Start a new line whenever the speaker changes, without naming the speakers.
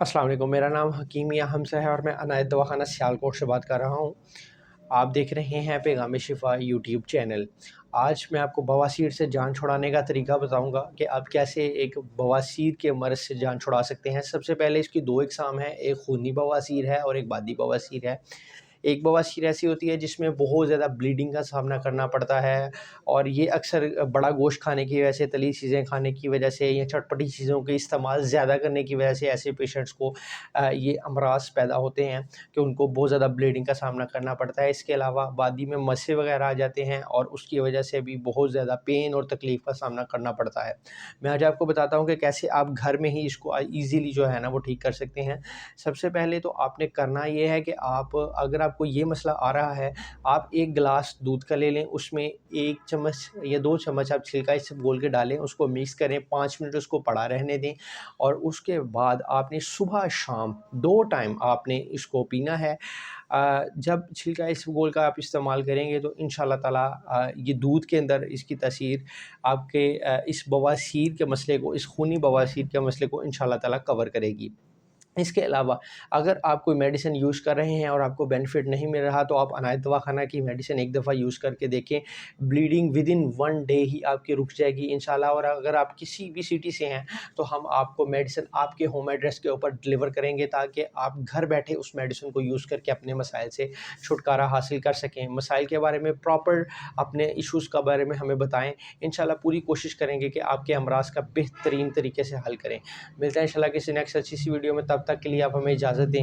अस्सलाम वालेकुम, मेरा नाम हकीम या हमज़ा है और मैं अनायत दवाखाना सियालकोट से बात कर रहा हूँ। आप देख रहे हैं पैगाम शिफ़ा यूट्यूब चैनल। आज मैं आपको बवासीर से जान छुड़ाने का तरीका बताऊँगा कि आप कैसे एक बवासीर के मर्ज़ से जान छुड़ा सकते हैं। सबसे पहले इसकी 2 इक़साम हैं, एक खूनी बवासीर है और एक बादी बवासीर है। एक बवासीर ऐसी होती है जिसमें बहुत ज़्यादा ब्लीडिंग का सामना करना पड़ता है और ये अक्सर बड़ा गोश्त खाने की वजह से, तली चीज़ें खाने की वजह से या चटपटी चीज़ों के इस्तेमाल ज़्यादा करने की वजह से ऐसे पेशेंट्स को ये अमराज़ पैदा होते हैं कि उनको बहुत ज़्यादा ब्लीडिंग का सामना करना पड़ता है। इसके अलावा बादी में मस्से वगैरह आ जाते हैं और उसकी वजह से भी बहुत ज़्यादा पेन और तकलीफ़ का सामना करना पड़ता है। मैं आज आपको बताता हूँ कि कैसे आप घर में ही इसको ईज़िली जो है ना वो ठीक कर सकते हैं। सबसे पहले तो आपने करना ये है कि आप अगर आपको ये मसला आ रहा है, आप 1 गिलास दूध का ले लें, उसमें 1 चम्मच या 2 चम्मच आप छिलका इससे घोल के डालें, उसको मिक्स करें, 5 मिनट उसको पड़ा रहने दें और उसके बाद आपने सुबह-शाम 2 टाइम आपने इसको पीना है। जब छिलका इसबगोल का आप इस्तेमाल करेंगे तो इंशाअल्लाह ताला ये दूध के अंदर इसकी तासीर आपके इस बवासीर के मसले को, इस खूनी बवासीर के मसले को इंशाअल्लाह ताला कवर करेगी। इसके अलावा अगर आप कोई मेडिसिन यूज़ कर रहे हैं और आपको बेनिफिट नहीं मिल रहा तो आप अनायत दवाखाना की मेडिसिन एक दफ़ा यूज़ करके देखें। ब्लीडिंग विदिन 1 डे ही आपकी रुक जाएगी इंशाअल्लाह। और अगर आप किसी भी सिटी से हैं तो हम आपको मेडिसिन आपके होम एड्रेस के ऊपर डिलीवर करेंगे ताकि आप घर बैठे उस मेडिसिन को यूज़ करके अपने मसाइल से छुटकारा हासिल कर सकें। मसाइल के बारे में प्रॉपर अपने इश्यूज़ के बारे में हमें बताएँ। इंशाअल्लाह पूरी कोशिश करेंगे कि आपके अमराज़ का बेहतरीन तरीके से हल करें। मिलते हैं इंशाल्लाह किसी नेक्स्ट अच्छी सी वीडियो में, तब तक के लिए आप हमें इजाज़त दें।